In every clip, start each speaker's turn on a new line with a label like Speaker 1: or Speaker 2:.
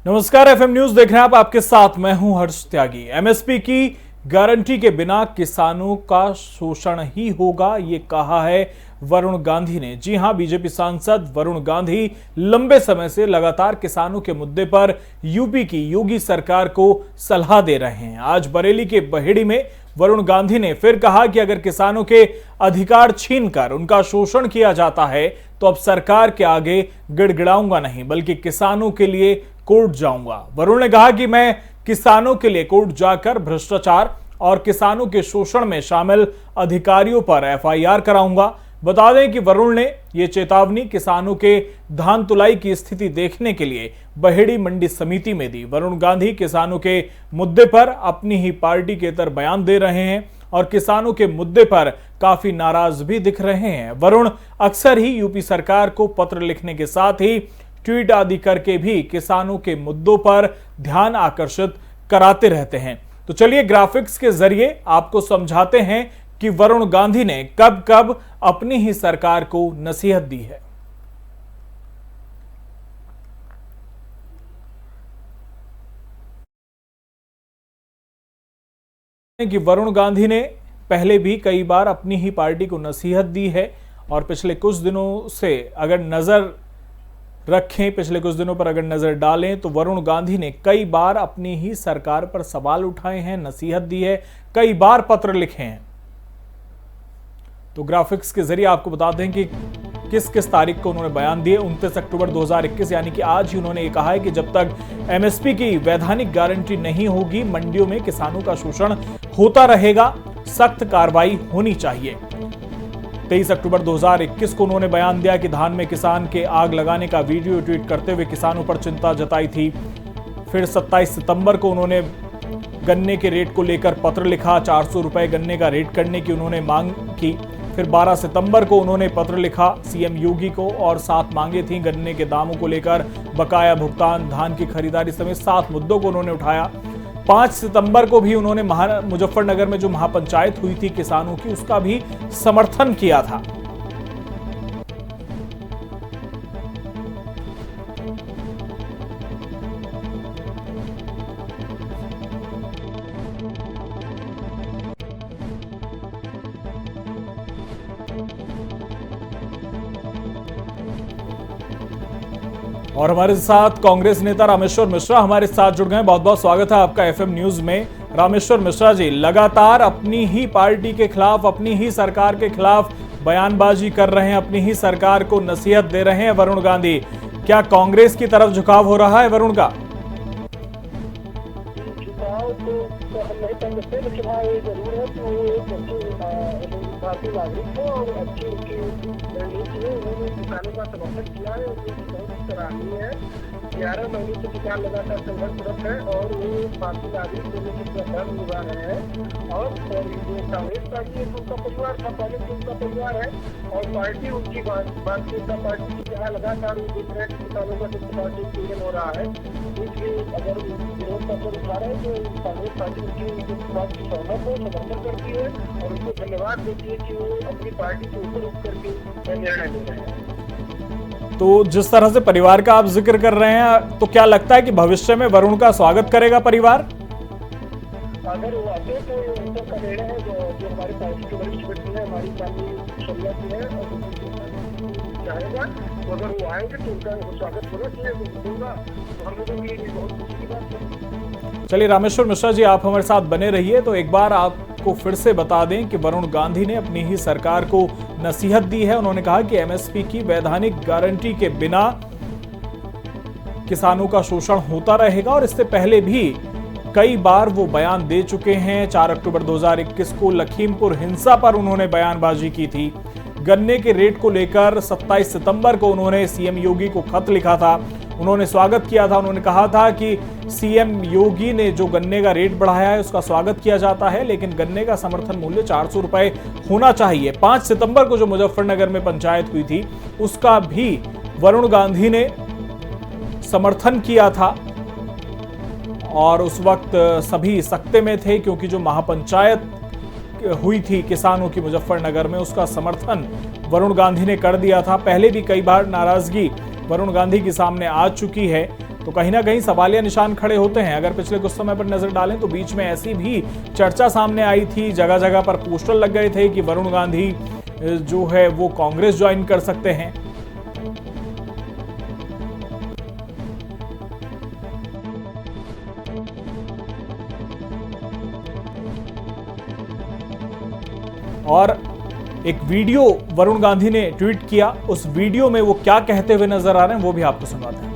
Speaker 1: नमस्कार, FM news देख रहे हैं आप। आपके साथ मैं हूं हर्ष त्यागी। एमएसपी की गारंटी के बिना किसानों का शोषण ही होगा, ये कहा है वरुण गांधी ने। जी हां, बीजेपी सांसद वरुण गांधी लंबे समय से लगातार किसानों के मुद्दे पर यूपी की योगी सरकार को सलाह दे रहे हैं। आज बरेली के बहेड़ी में वरुण गांधी ने फिर कहा कि अगर किसानों के अधिकार छीनकर उनका शोषण किया जाता है तो अब सरकार के आगे गिड़गिड़ाऊंगा नहीं, बल्कि किसानों के लिए कोर्ट जाऊंगा। वरुण ने कहा कि मैं किसानों के लिए कोर्ट जाकर भ्रष्टाचार और किसानों के शोषण में शामिल अधिकारियों पर एफआईआर कराऊंगा। बता दें कि वरुण ने यह चेतावनी किसानों के धान तुलाई की स्थिति देखने के लिए बहेड़ी मंडी समिति में दी। वरुण गांधी किसानों के मुद्दे पर अपनी ही पार्टी के तरफ बयान दे रहे हैं और किसानों के मुद्दे पर काफी नाराज भी दिख रहे हैं। वरुण अक्सर ही यूपी सरकार को पत्र लिखने के साथ ही ट्वीट आदि करके भी किसानों के मुद्दों पर ध्यान आकर्षित कराते रहते हैं। तो चलिए ग्राफिक्स के जरिए आपको समझाते हैं कि वरुण गांधी ने कब कब अपनी ही सरकार को नसीहत दी है। कि वरुण गांधी ने पहले भी कई बार अपनी ही पार्टी को नसीहत दी है और पिछले कुछ दिनों से अगर नजर रखें, पिछले कुछ दिनों पर अगर नजर डालें तो वरुण गांधी ने कई बार अपनी ही सरकार पर सवाल उठाए हैं, नसीहत दी है, कई बार पत्र लिखे हैं। तो ग्राफिक्स के जरिए आपको बता दें कि किस किस तारीख को उन्होंने बयान दिए। 29 अक्टूबर 2021 यानी कि आज ही उन्होंने ये कहा है कि जब तक एमएसपी की वैधानिक गारंटी नहीं होगी, मंडियों में किसानों का शोषण होता रहेगा, सख्त कार्रवाई होनी चाहिए। 23 अक्टूबर 2021 को उन्होंने बयान दिया कि धान में किसान के आग लगाने का वीडियो ट्वीट करते हुए किसानों पर चिंता जताई थी। फिर 27 सितंबर को उन्होंने गन्ने के रेट को लेकर पत्र लिखा, 400 रुपए गन्ने का रेट करने की उन्होंने मांग की। फिर 12 सितंबर को उन्होंने पत्र लिखा सीएम योगी को और 7 मांगे थी गन्ने के दामों को लेकर, बकाया भुगतान, धान की खरीदारी समेत 7 मुद्दों को उन्होंने उठाया। 5 सितंबर को भी उन्होंने मुजफ्फरनगर में जो महापंचायत हुई थी किसानों की, उसका भी समर्थन किया था। और हमारे साथ कांग्रेस नेता रामेश्वर मिश्रा हमारे साथ जुड़ गए। बहुत बहुत स्वागत है आपका एफएम न्यूज में। रामेश्वर मिश्रा जी, लगातार अपनी ही पार्टी के खिलाफ, अपनी ही सरकार के खिलाफ बयानबाजी कर रहे हैं, अपनी ही सरकार को नसीहत दे रहे हैं वरुण गांधी। क्या कांग्रेस की तरफ झुकाव हो रहा है वरुण का?
Speaker 2: झुकाव तो हम नहीं समझते, लेकिन हाँ ये जरूर है कि वो एक भारतीय नागरिक है और अच्छी उनकी रणनीति है। उन्होंने किसानों का समर्थन किया है और बहुत सराहनीय है। 11 महीने से किसान लगातार संघर्षरत है और वो भारतीय नागरिक होने की धर्म निभा रहे हैं। और जो कांग्रेस पार्टी है उनका परिवार था, पहले से उनका परिवार है और पार्टी उनकी भारतीय जनता पार्टी की जहाँ लगातार वो देख रहे हैं कि किसानों का किस प्रकार से उत्पीड़न हो रहा है, इसलिए अगर विरोध का स्वर उठा रहे हैं तो कांग्रेस पार्टी उनकी बात की सहमत है, समर्थन करती है और उनको धन्यवाद देती है कि वो अपनी पार्टी के ऊपर उठ करके निर्णय ले रहे हैं।
Speaker 1: तो जिस तरह से परिवार का आप जिक्र कर रहे हैं, तो क्या लगता है कि भविष्य में वरुण का स्वागत करेगा परिवार?
Speaker 2: अगर वो आते तो उनका निर्णय है जो हमारी पार्टी के वरिष्ठ व्यक्ति है, हमारी पार्टी शरिया की है और चाहेगा तो अगर वो आएंगे तो उनका स्वागत होना चाहिए, दूंगा तो हम लोगों के लिए बहुत खुशी की बात है।
Speaker 1: चलिए रामेश्वर मिश्रा जी, आप हमारे साथ बने रहिए। तो एक बार आपको फिर से बता दें कि वरुण गांधी ने अपनी ही सरकार को नसीहत दी है। उन्होंने कहा कि एमएसपी की वैधानिक गारंटी के बिना किसानों का शोषण होता रहेगा और इससे पहले भी कई बार वो बयान दे चुके हैं। 4 अक्टूबर 2021 को लखीमपुर हिंसा पर उन्होंने बयानबाजी की थी। गन्ने के रेट को लेकर 27 सितंबर को उन्होंने सीएम योगी को खत लिखा था, उन्होंने स्वागत किया था। उन्होंने कहा था कि सीएम योगी ने जो गन्ने का रेट बढ़ाया है उसका स्वागत किया जाता है, लेकिन गन्ने का समर्थन मूल्य 400 रुपए होना चाहिए। 5 सितंबर को जो मुजफ्फरनगर में पंचायत हुई थी उसका भी वरुण गांधी ने समर्थन किया था और उस वक्त सभी सख्ते में थे, क्योंकि जो महापंचायत हुई थी किसानों की मुजफ्फरनगर में, उसका समर्थन वरुण गांधी ने कर दिया था। पहले भी कई बार नाराजगी वरुण गांधी के सामने आ चुकी है, तो कहीं ना कहीं सवालिया निशान खड़े होते हैं। अगर पिछले कुछ समय पर नजर डालें तो बीच में ऐसी भी चर्चा सामने आई थी, जगह जगह पर पोस्टर लग गए थे कि वरुण गांधी जो है वो कांग्रेस ज्वाइन कर सकते हैं। और एक वीडियो वरुण गांधी ने ट्वीट किया, उस वीडियो में वो क्या कहते हुए नजर आ रहे हैं वो भी आपको सुनाते हैं।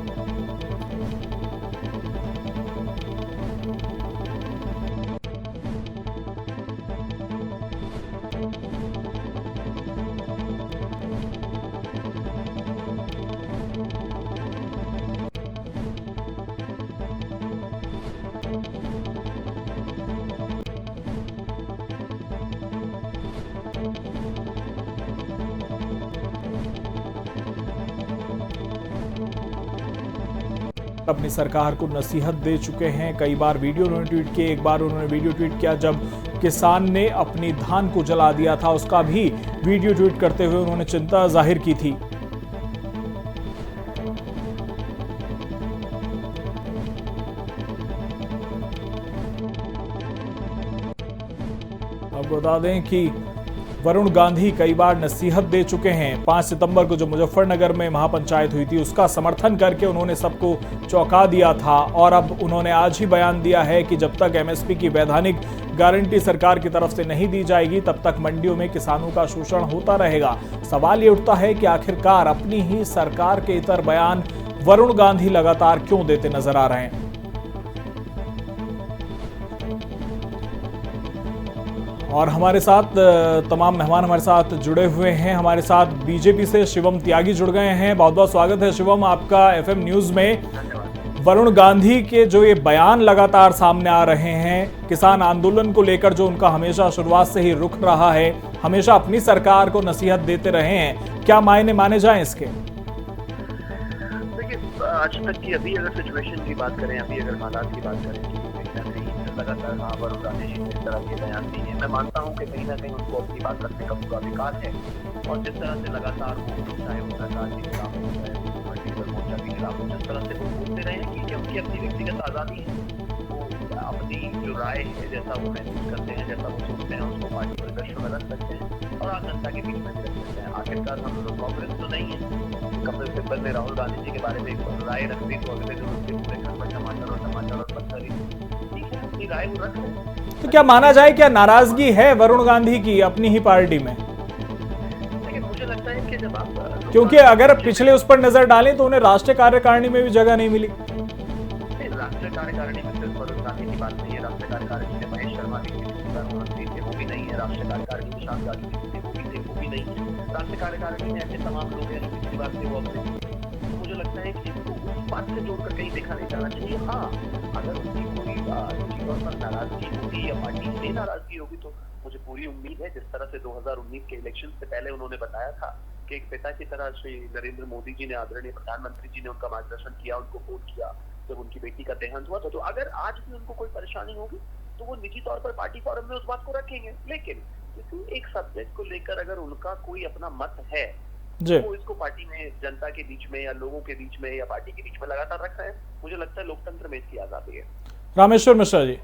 Speaker 1: अपनी सरकार को नसीहत दे चुके हैं। कई बार वीडियो उन्होंने ट्वीट किए। एक बार उन्होंने वीडियो ट्वीट किया जब किसान ने अपनी धान को जला दिया था, उसका भी वीडियो ट्वीट करते हुए उन्होंने चिंता जाहिर की थी। अब बता दें कि वरुण गांधी कई बार नसीहत दे चुके हैं। 5 सितंबर को जो मुजफ्फरनगर में महापंचायत हुई थी उसका समर्थन करके उन्होंने सबको चौंका दिया था, और अब उन्होंने आज ही बयान दिया है कि जब तक एमएसपी की वैधानिक गारंटी सरकार की तरफ से नहीं दी जाएगी तब तक मंडियों में किसानों का शोषण होता रहेगा। सवाल ये उठता है कि आखिरकार अपनी ही सरकार के इतर बयान वरुण गांधी लगातार क्यों देते नजर आ रहे हैं। और हमारे साथ तमाम मेहमान हमारे साथ जुड़े हुए हैं। हमारे साथ बीजेपी से शिवम त्यागी जुड़ गए हैं। बहुत बहुत स्वागत है शिवम आपका एफएम न्यूज में। वरुण गांधी के जो ये बयान लगातार सामने आ रहे हैं किसान आंदोलन को लेकर, जो उनका हमेशा शुरुआत से ही रुख रहा है, हमेशा अपनी सरकार को नसीहत देते रहे हैं, क्या मायने माने जाएं इसके?
Speaker 3: देखिए, आज तक की अभी अगर सिचुएशन की बात करें, अभी अगर हालात की बात करें, लगातार वरुण गांधी जी ने इस तरह के बयान दिए हैं। मैं मानता हूं कि कहीं ना कहीं उनको अपनी बात रखने का पूरा अधिकार है, और जिस तरह से लगातार वो चाहे वो सरकार के खिलाफ हो, चाहे वो वर्टिकल मोर्चा के खिलाफ हो, जिस तरह से वो बोलते रहे हैं कि उनकी अपनी व्यक्तिगत आज़ादी है, वो अपनी जो राय है, जैसा वो महसूस करते हैं, जैसा वो सोचते हैं, उसको पार्टी परिदृश्य में रख सकते हैं और आम जनता के बीच में भी रख सकते हैं। आखिरकार हम लोग कांग्रेस तो नहीं है। कपिल सिब्बल ने राहुल गांधी जी के बारे में एक राय रख दी तो अगले दिन उनके पूरे घर पर टमाटर और पत्थर ही राय वो रख रहे हैं।
Speaker 1: तो क्या माना जाए, क्या नाराजगी है वरुण गांधी की अपनी ही पार्टी में?
Speaker 3: देखिए, मुझे लगता है कि जब आप,
Speaker 1: क्योंकि अगर पिछले उस पर नजर डालें तो उन्हें राष्ट्रीय कार्यकारिणी में भी जगह नहीं मिली।
Speaker 3: राष्ट्रीय कार्यकारिणी में सिर्फ वरुण गांधी की बात नहीं है। राष्ट्रीय कार्यकारिणी में महेश शर्मा भी प्रधानमंत्री थे, वो भी नहीं है। राष्ट्रीय कार्यकारिणी में शांत गांधी थे, वो भी नहीं है। राष्ट्रीय कार्यकारिणी में ऐसे तमाम लोग हैं जो पिछली बार से वो अपने, मुझे लगता है कि इसको उस बात से जोड़कर कहीं देखा नहीं जाना चाहिए। हाँ, अगर उनकी कोई तौर पर नाराजगी होगी या पार्टी से नाराजगी होगी तो मुझे पूरी उम्मीद है, जिस तरह से 2019 के इलेक्शन से पहले उन्होंने बताया था कि एक पिता की तरह श्री नरेंद्र मोदी जी ने, आदरणीय प्रधानमंत्री जी ने उनका मार्गदर्शन किया, उनको वोट किया जब उनकी बेटी का देहांत हुआ था। तो अगर आज भी उनको कोई परेशानी होगी तो वो निजी तौर पर पार्टी फोरम में उस बात को रखेंगे, लेकिन किसी एक सब्जेक्ट को लेकर अगर उनका कोई अपना मत है वो इसको पार्टी में, जनता के बीच में या लोगों के बीच में या पार्टी के बीच में लगातार रख रहे हैं। मुझे लगता है लोकतंत्र में इसकी आजादी है।
Speaker 1: रामेश्वर मिश्रा जी,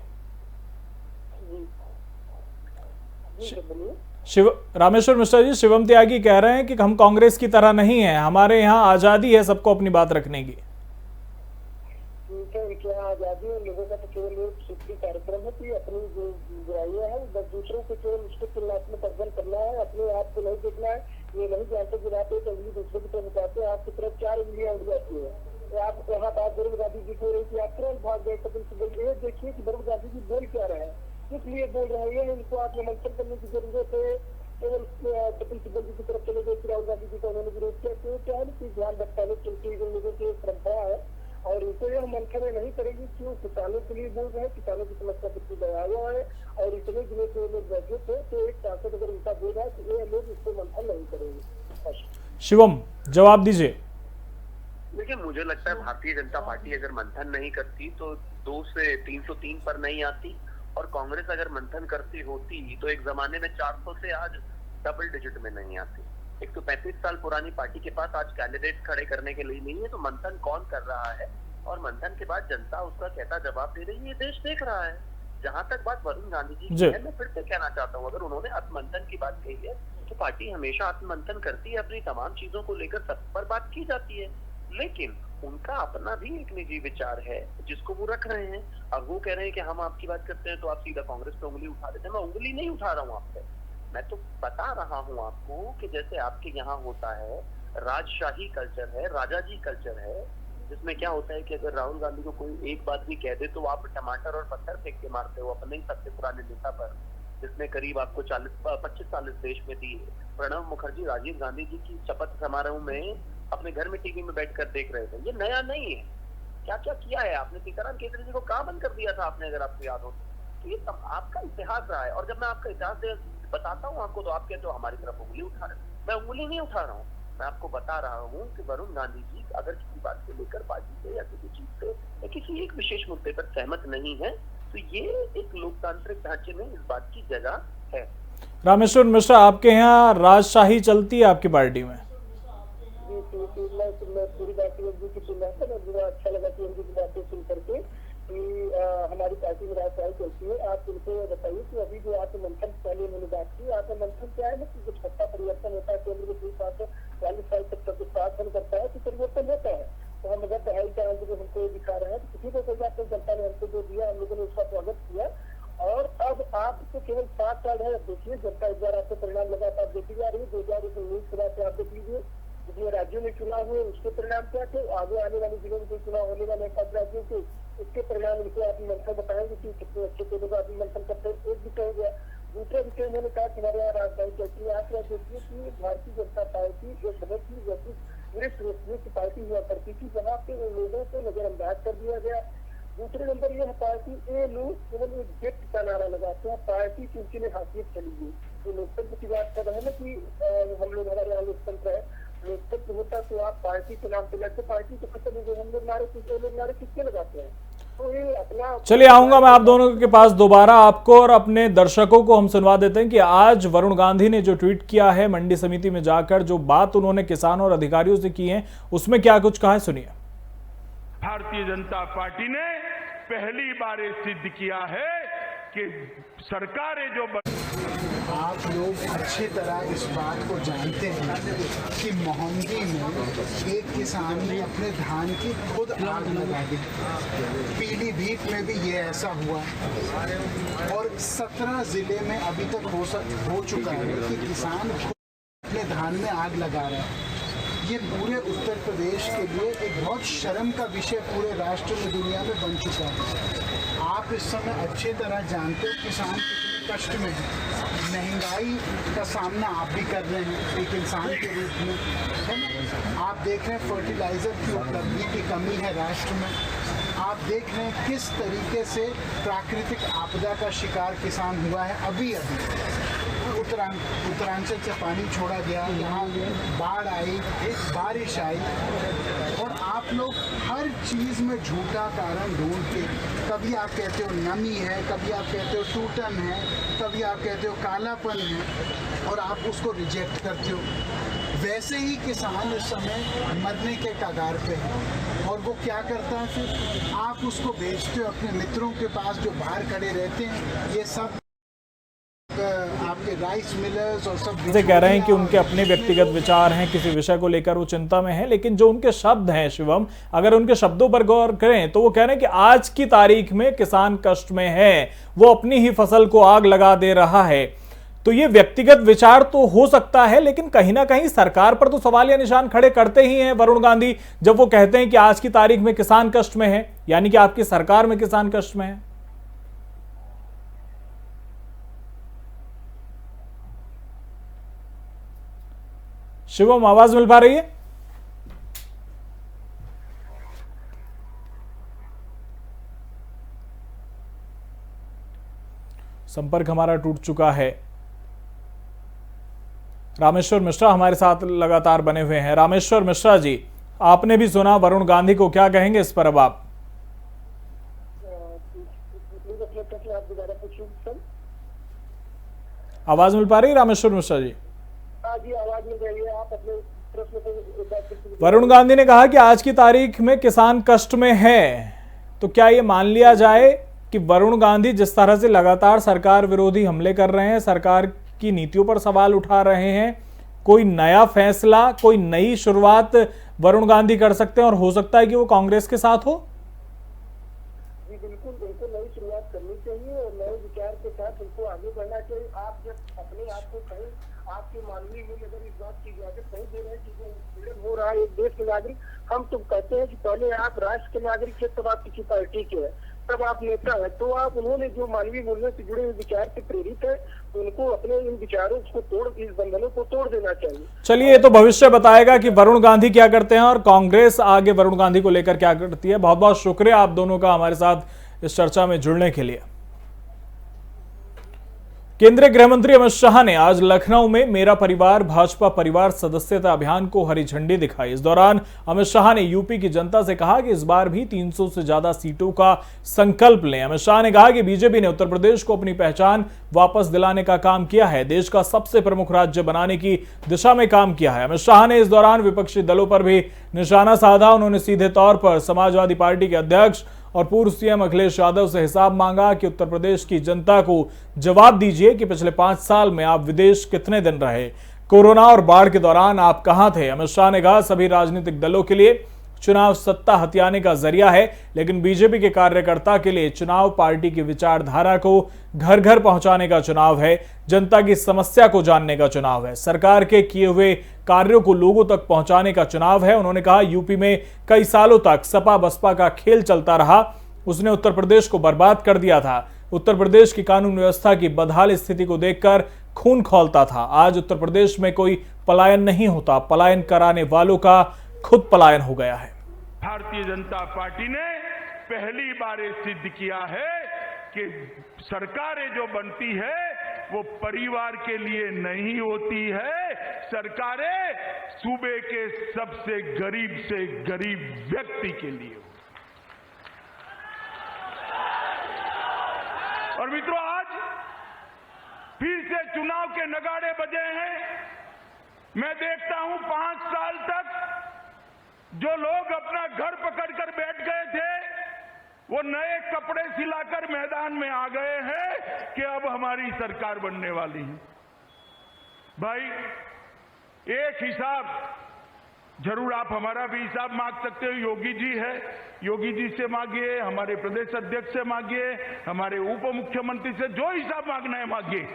Speaker 1: रामेश्वर मिश्रा जी, शिवम त्यागी कह रहे हैं कि हम कांग्रेस की तरह नहीं है, हमारे यहाँ आजादी है सबको अपनी बात रखने की।
Speaker 2: उनके यहाँ आजादी है, लोगों का तो केवल एक सूत्री कार्यक्रम है कि अपनी जो बुराइयां हैं दूसरों को केवल उसको तुलनात्मक अर्जन करना है, अपने आप को नहीं देखना है। ये नहीं जानते कि आप एक उंगली दूसरे की तरफ उठाते हैं, आपकी तरफ 4 उंगलियां उठ जाती है। तो आप यहाँ बात वरुण गांधी जी को रही थी, आप तुरंत भाग गए कपिल सिब्बल। ये देखिए कि वरुण गांधी जी बोल क्या रहे हैं, किस लिए बोल रहे हैं, इनको आत्ममंथन करने की जरूरत है। केवल कपिल सिब्बल जी की तरफ चले गए कि राहुल गांधी जी का उन्होंने विरोध किया, तो क्या है कि ध्यान भटकाने चलती लोगों की एक परंपरा है और इनको यह मंथन नहीं करेगी कि वो किसानों के लिए बोल रहे हैं, किसानों की समस्या कितनी दयालु है और इतने दिनों से लोग बैठे थे, तो एक सांसद अगर उनका बोल रहा है तो ये लोग इसको मंथन नहीं करेंगे।
Speaker 1: शिवम, जवाब दीजिए।
Speaker 3: देखिए, मुझे लगता है भारतीय जनता पार्टी अगर मंथन नहीं करती तो 2 से 303 पर नहीं आती, और कांग्रेस अगर मंथन करती होती तो एक जमाने में 400 से आज डबल डिजिट में नहीं आती। 135 साल पुरानी पार्टी के पास आज कैंडिडेट खड़े करने के लिए नहीं है, तो मंथन कौन कर रहा है और मंथन के बाद जनता उसका कहता जवाब दे रही है, ये देश देख रहा है। जहां तक बात वरुण गांधी जी की है, मैं फिर से कहना चाहता हूँ, अगर उन्होंने आत्ममंथन की बात कही है तो पार्टी हमेशा आत्ममंथन करती है, अपनी तमाम चीजों को लेकर सब पर बात की जाती है, लेकिन उनका अपना भी एक निजी विचार है जिसको वो रख रहे हैं। अब वो कह रहे हैं कि हम आपकी बात करते हैं तो आप सीधा कांग्रेस पे उंगली उठा देते हैं। मैं उंगली नहीं उठा रहा हूँ आप पे, मैं तो बता रहा हूँ आपको कि जैसे आपके यहाँ होता है राजशाही कल्चर है, राजा जी कल्चर है, जिसमें क्या होता है कि अगर राहुल गांधी को कोई एक बात भी कह दे तो आप टमाटर और पत्थर फेंक के मारते हो अपने ही सबसे पुराने नेता पर, जिसने करीब आपको 25 साल इस देश में दिए। प्रणब मुखर्जी राजीव गांधी जी की शपथ समारोह में अपने घर में टीवी में बैठकर देख रहे थे। ये नया नहीं है। क्या क्या किया है आपने? सीताराम केजरी जी को कहाँ बंद कर दिया था आपने, अगर आपको याद हो तो। ये सब आपका इतिहास रहा है, और जब मैं आपका इतिहास बताता हूँ आपको तो आप कहते हो हमारी तरफ उंगली उठा रहे हैं। मैं उंगली नहीं उठा रहा हूँ, मैं आपको बता रहा हूँ कि वरुण गांधी जी अगर किसी बात को लेकर पार्टी से या किसी चीज से या किसी एक विशेष मुद्दे पर सहमत नहीं है तो ये एक लोकतांत्रिक ढांचे में इस बात की जगह है।
Speaker 1: रामेश्वर मिश्रा, आपके यहाँ राजशाही चलती है आपकी पार्टी में?
Speaker 2: मैं पूरी बात की सुन रहा था, मुझे अच्छा लगा कि उनकी बातें सुन करके कि हमारी पार्टी में राजशाही चलती है। आप उनको बताइए कि अभी जो आप मंथन पहले उन्होंने बात की, आप मंथन क्या है ना कि जब सत्ता परिवर्तन होता है केंद्र में 40 साल तक शासन करता है तो परिवर्तन होता है। तो हम अगर 2.5 साल जो हमको दिखा रहे हैं तो किसी को कोई आपको जनता ने हमको जो दिया हम लोगों ने उसका स्वागत किया। और अब आप तो केवल 7 साल है, देखिए जनता इस बार आपको परिणाम लगातार देखी जा रही है। 2019 के बाद से आप देख लीजिए जितने राज्यों में चुनाव हुए उसके परिणाम क्या थे, आगे आने वाले जिलों में चुनाव होने वाले 5 राज्यों के उसके परिणाम उनको आप मंथन बताएंगे कि कितने अच्छे थे लोग आप मंथन करते हैं। एक विषय हो गया। दूसरा विषय उन्होंने कहा कि हमारे यहाँ राजधानी चलती है। आप क्या देखिए कि भारतीय जनता पार्टी एक बहुत ही वरिष्ठ पार्टी हुआ करती थी जहाँ पे उन लोगों को नजरअंदाज कर दिया गया। दूसरे नंबर यह पार्टी ये लोग केवल एक व्यक्ति का नारा लगाते हैं, पार्टी की उनकी में हासियत चली गई। तो लोकतंत्र की बात कर रहे हैं ना कि हम लोग हमारे यहाँ लोकतंत्र है, लोकतंत्र होता तो आप पार्टी के नाम पे लड़ते, पार्टी तो खत्म हो गई। हम लोग नारे किसके लगाते हैं? तो ये अपना
Speaker 1: चलिए आऊंगा मैं आप दोनों के पास दोबारा। आपको और अपने दर्शकों को हम सुनवा देते हैं कि आज वरुण गांधी ने जो ट्वीट किया है मंडी समिति में जाकर, जो बात उन्होंने किसानों और अधिकारियों से की है, उसमें क्या कुछ कहा है, सुनिए।
Speaker 4: भारतीय जनता पार्टी ने पहली बार ये सिद्ध किया है कि सरकारें जो
Speaker 5: आप लोग अच्छी तरह इस बात को जानते हैं कि मोहम्मदी में एक किसान ने अपने धान की खुद आग लगा दी। पीलीभीत में भी ये ऐसा हुआ और 17 जिले में अभी तक हो चुका है कि किसान खुद अपने धान में आग लगा रहे हैं। ये पूरे उत्तर प्रदेश के लिए एक बहुत शर्म का विषय पूरे राष्ट्र में दुनिया में बन चुका है। आप इस समय अच्छी तरह जानते हो किसान कितने कष्ट में है। महंगाई का सामना आप भी कर रहे हैं एक इंसान के रूप में, है ना। आप देख रहे हैं फर्टिलाइज़र की उपलब्धि की कमी है राष्ट्र में। आप देख रहे हैं किस तरीके से प्राकृतिक आपदा का शिकार किसान हुआ है। अभी उत्तरांचल से पानी छोड़ा गया, यहाँ बाढ़ आई, बारिश आई, और आप लोग हर चीज़ में झूठा कारण ढूंढ के, कभी आप कहते हो नमी है, कभी आप कहते हो टूटन है, कभी आप कहते हो कालापन है, और आप उसको रिजेक्ट करते हो। वैसे ही किसान इस समय मरने के कगार पे है, और वो क्या करता है फिर आप उसको बेचते हो अपने मित्रों के पास जो बाहर खड़े रहते हैं। ये सब आपके राइस मिलर्स और सब
Speaker 1: जैसे कह रहे हैं कि उनके अपने व्यक्तिगत विचार हैं, किसी विषय को लेकर वो चिंता में है, लेकिन जो उनके शब्द हैं शिवम, अगर उनके शब्दों पर गौर करें तो वो कह रहे हैं कि आज की तारीख में किसान कष्ट में है, वो अपनी ही फसल को आग लगा दे रहा है। तो ये व्यक्तिगत विचार तो हो सकता है, लेकिन कहीं ना कहीं सरकार पर तो सवालिया निशान खड़े करते ही हैं वरुण गांधी, जब वो कहते हैं कि आज की तारीख में किसान कष्ट में है, यानी कि आपकी सरकार में किसान कष्ट में है। शिवम, आवाज मिल पा रही है? संपर्क हमारा टूट चुका है। रामेश्वर मिश्रा हमारे साथ लगातार बने हुए हैं। रामेश्वर मिश्रा जी, आपने भी सुना वरुण गांधी को, क्या कहेंगे इस पर अब आप? आवाज मिल पा रही है रामेश्वर मिश्रा जी?
Speaker 2: जी आवाज मिल रही है। आप अपने प्रश्न को एक बार फिर से
Speaker 1: वरुण गांधी ने कहा कि आज की तारीख में किसान कष्ट में है, तो क्या ये मान लिया जाए कि वरुण गांधी जिस तरह से लगातार सरकार विरोधी हमले कर रहे हैं, सरकार की नीतियों पर सवाल उठा रहे हैं, कोई नया फैसला, कोई नई शुरुआत वरुण गांधी कर सकते हैं और हो सकता है कि वो कांग्रेस के साथ हो?
Speaker 2: जी बिल्कुल बिल्कुल नई शुरुआत करनी चाहिए और नए विचार के साथ उनको आगे बढ़ना चाहिए। आप जब अपने आप को कहीं आपके मानवीय मूल्य अगर इस बात की इजाजत नहीं दे रहे हैं कि जो उत्पीड़न हो रहा है एक देश के नागरिक, हम तो कहते हैं कि पहले आप राष्ट्र के नागरिक है, तब आप किसी पार्टी के हैं, तब आप नेता है, तो आप उन्होंने जो मानवीय मूल्यों से जुड़े हुए विचार से प्रेरित है, उनको अपने इन विचारों को इस बंधनों को तोड़ देना चाहिए।
Speaker 1: चलिए, ये तो भविष्य बताएगा कि वरुण गांधी क्या करते हैं और कांग्रेस आगे वरुण गांधी को लेकर क्या करती है। बहुत बहुत शुक्रिया आप दोनों का हमारे साथ इस चर्चा में जुड़ने के लिए। केंद्रीय गृह मंत्री अमित शाह ने आज लखनऊ में मेरा परिवार भाजपा परिवार सदस्यता अभियान को हरी झंडी दिखाई। इस दौरान अमित शाह ने यूपी की जनता से कहा कि इस बार भी 300 से ज्यादा सीटों का संकल्प लें। अमित शाह ने कहा कि बीजेपी ने उत्तर प्रदेश को अपनी पहचान वापस दिलाने का काम किया है, देश का सबसे प्रमुख राज्य बनाने की दिशा में काम किया है। अमित शाह ने इस दौरान विपक्षी दलों पर भी निशाना साधा। उन्होंने सीधे तौर पर समाजवादी पार्टी के अध्यक्ष और पूर्व सीएम अखिलेश यादव से हिसाब मांगा कि उत्तर प्रदेश की जनता को जवाब दीजिए कि पिछले 5 साल में आप विदेश कितने दिन रहे, कोरोना और बाढ़ के दौरान आप कहां थे। अमित शाह ने कहा सभी राजनीतिक दलों के लिए चुनाव सत्ता हथियाने का जरिया है, लेकिन बीजेपी के कार्यकर्ता के लिए चुनाव पार्टी की विचारधारा को घर घर पहुंचाने का चुनाव है, जनता की समस्या को जानने का चुनाव है, सरकार के किए हुए कार्यों को लोगों तक पहुंचाने का चुनाव है। उन्होंने कहा यूपी में कई सालों तक सपा बसपा का खेल चलता रहा, उसने उत्तर प्रदेश को बर्बाद कर दिया था। उत्तर प्रदेश की कानून व्यवस्था की बदहाल स्थिति को देखकर खून खौलता था। आज उत्तर प्रदेश में कोई पलायन नहीं होता, पलायन कराने वालों का खुद पलायन हो गया है।
Speaker 4: भारतीय जनता पार्टी ने पहली बार ये सिद्ध किया है कि सरकारें जो बनती है वो परिवार के लिए नहीं होती है, सरकारें सूबे के सबसे गरीब से गरीब व्यक्ति के लिए। और मित्रों, आज फिर से चुनाव के नगाड़े बजे हैं। मैं देखता हूं 5 साल तक जो लोग अपना घर पकड़कर बैठ गए थे, वो नए कपड़े सिलाकर मैदान में आ गए हैं कि अब हमारी सरकार बनने वाली है। भाई, एक हिसाब जरूर आप हमारा भी हिसाब मांग सकते हो। योगी जी है, योगी जी से मांगिए, हमारे प्रदेश अध्यक्ष से मांगिए, हमारे उप मुख्यमंत्री से जो हिसाब मांगना है मांगिए,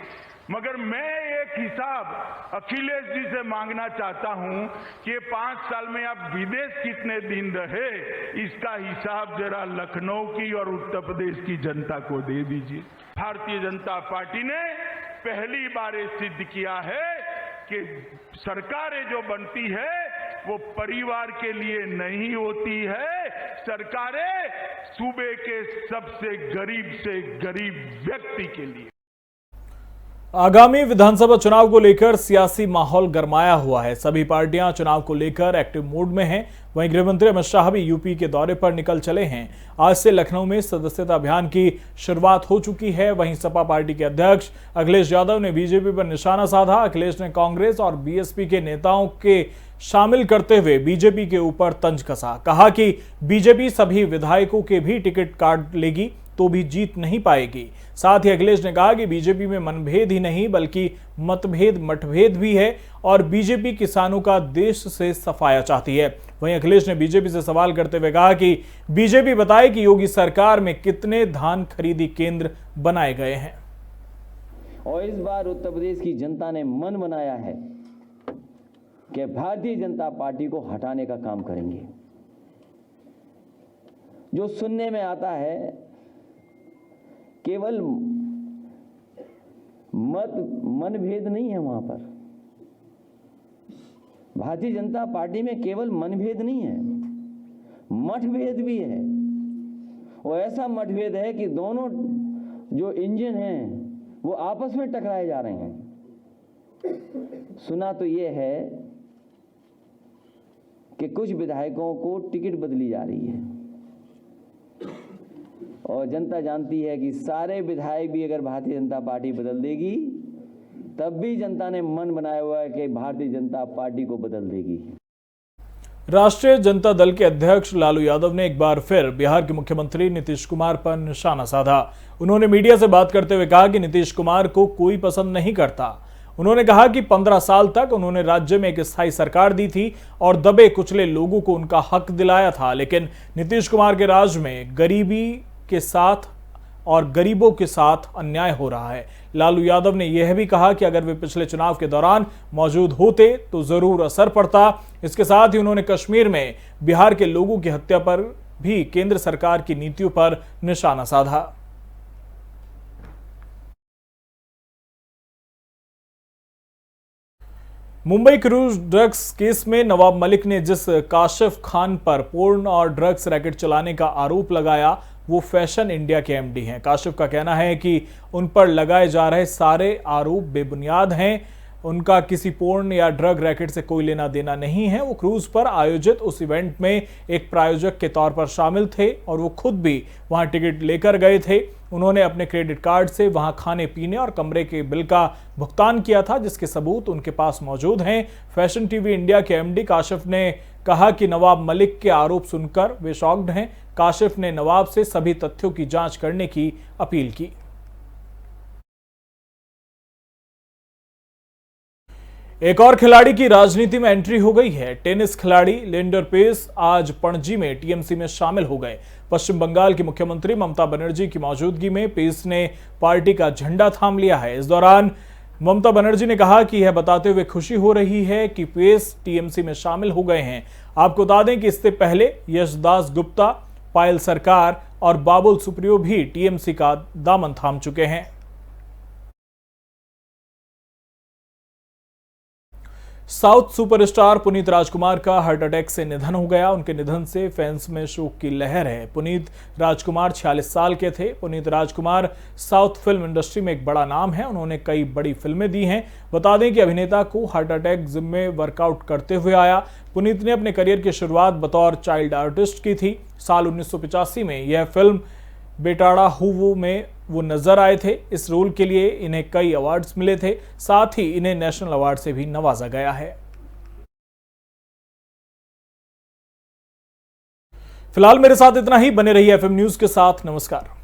Speaker 4: मगर मैं एक हिसाब अखिलेश जी से मांगना चाहता हूं कि 5 साल में आप विदेश कितने दिन रहे, इसका हिसाब जरा लखनऊ की और उत्तर प्रदेश की जनता को दे दीजिए। भारतीय जनता पार्टी ने पहली बार ये सिद्ध किया है कि सरकारें जो बनती है वो परिवार के लिए नहीं होती है, सरकारें सूबे के सबसे गरीब से गरीब व्यक्ति के लिए।
Speaker 1: आगामी विधानसभा चुनाव को लेकर सियासी माहौल गरमाया हुआ है। सभी पार्टियां चुनाव को लेकर एक्टिव मूड में हैं। वहीं गृहमंत्री अमित शाह भी यूपी के दौरे पर निकल चले हैं। आज से लखनऊ में सदस्यता अभियान की शुरुआत हो चुकी है। वहीं सपा पार्टी के अध्यक्ष अखिलेश यादव ने बीजेपी पर निशाना साधा। अखिलेश ने कांग्रेस और बीएसपी के नेताओं के शामिल करते हुए बीजेपी के ऊपर तंज कसा। कहा कि बीजेपी सभी विधायकों के भी टिकट काट लेगी तो भी जीत नहीं पाएगी। साथ ही अखिलेश ने कहा कि बीजेपी में मनभेद ही नहीं बल्कि मतभेद मतभेद भी है और बीजेपी किसानों का देश से सफाया चाहती है। वहीं अखिलेश ने बीजेपी से सवाल करते हुए कहा कि बीजेपी बताए कि योगी सरकार में कितने धान खरीदी केंद्र बनाए गए हैं।
Speaker 6: और इस बार उत्तर प्रदेश की जनता ने मन बनाया है कि भारतीय जनता पार्टी को हटाने का काम करेंगे। जो सुनने में आता है केवल मनभेद नहीं है, वहां पर भारतीय जनता पार्टी में केवल मनभेद नहीं है, मतभेद भी है। और ऐसा मतभेद है कि दोनों जो इंजन हैं वो आपस में टकराए जा रहे हैं। सुना तो ये है कि कुछ विधायकों को टिकट बदली जा रही है और जनता जानती है कि सारे विधायक भी अगर भारतीय जनता पार्टी बदल देगी तब भी जनता ने मन बनाया हुआ है कि भारतीय जनता पार्टी को बदल देगी।
Speaker 1: राष्ट्रीय जनता दल के अध्यक्ष लालू यादव ने एक बार फिर बिहार के मुख्यमंत्री नीतीश कुमार पर निशाना साधा। उन्होंने मीडिया से बात करते हुए कहा कि नीतीश कुमार को कोई पसंद नहीं करता। उन्होंने कहा कि 15 साल तक उन्होंने राज्य में एक स्थायी सरकार दी थी और दबे कुचले लोगों को उनका हक दिलाया था, लेकिन नीतीश कुमार के राज में गरीबी के साथ और गरीबों के साथ अन्याय हो रहा है। लालू यादव ने यह भी कहा कि अगर वे पिछले चुनाव के दौरान मौजूद होते तो जरूर असर पड़ता। इसके साथ ही उन्होंने कश्मीर में बिहार के लोगों की हत्या पर भी केंद्र सरकार की नीतियों पर निशाना साधा। मुंबई क्रूज ड्रग्स केस में नवाब मलिक ने जिस काशिफ खान पर पोर्न और ड्रग्स रैकेट चलाने का आरोप लगाया वो फैशन इंडिया के एमडी हैं। काशिफ का कहना है कि उन पर लगाए जा रहे सारे आरोप बेबुनियाद हैं। उनका किसी पोर्न या ड्रग रैकेट से कोई लेना देना नहीं है। वो क्रूज पर आयोजित उस इवेंट में एक प्रायोजक के तौर पर शामिल थे और वो खुद भी वहां टिकट लेकर गए थे। उन्होंने अपने क्रेडिट कार्ड से वहां खाने पीने और कमरे के बिल का भुगतान किया था, जिसके सबूत उनके पास मौजूद हैं। फैशन टीवी इंडिया के एमडी काशिफ ने कहा कि नवाब मलिक के आरोप सुनकर वे शॉक्ड हैं। काशिफ ने नवाब से सभी तथ्यों की जांच करने की अपील की। एक और खिलाड़ी की राजनीति में एंट्री हो गई है। टेनिस खिलाड़ी लिएंडर पेस आज पणजी में टीएमसी में शामिल हो गए। पश्चिम बंगाल की मुख्यमंत्री ममता बनर्जी की मौजूदगी में पेस ने पार्टी का झंडा थाम लिया है। इस दौरान ममता बनर्जी ने कहा कि यह बताते हुए खुशी हो रही है कि पेस टीएमसी में शामिल हो गए हैं। आपको बता दें कि इससे पहले यशदास गुप्ता, पायल सरकार और बाबुल सुप्रियो भी टीएमसी का दामन थाम चुके हैं। साउथ सुपरस्टार पुनीत राजकुमार का हार्ट अटैक से निधन हो गया। उनके निधन से फैंस में शोक की लहर है। पुनीत राजकुमार 46 साल के थे। पुनीत राजकुमार साउथ फिल्म इंडस्ट्री में एक बड़ा नाम है। उन्होंने कई बड़ी फिल्में दी हैं। बता दें कि अभिनेता को हार्ट अटैक जिम में वर्कआउट करते हुए आया। पुनीत ने अपने करियर की शुरुआत बतौर चाइल्ड आर्टिस्ट की थी। साल 1985 में यह फिल्म बेटाड़ा हुवो में वो नजर आए थे। इस रोल के लिए इन्हें कई अवार्ड्स मिले थे। साथ ही इन्हें नेशनल अवार्ड से भी नवाजा गया है। फिलहाल मेरे साथ इतना ही। बने रहिए एफएम न्यूज के साथ। नमस्कार।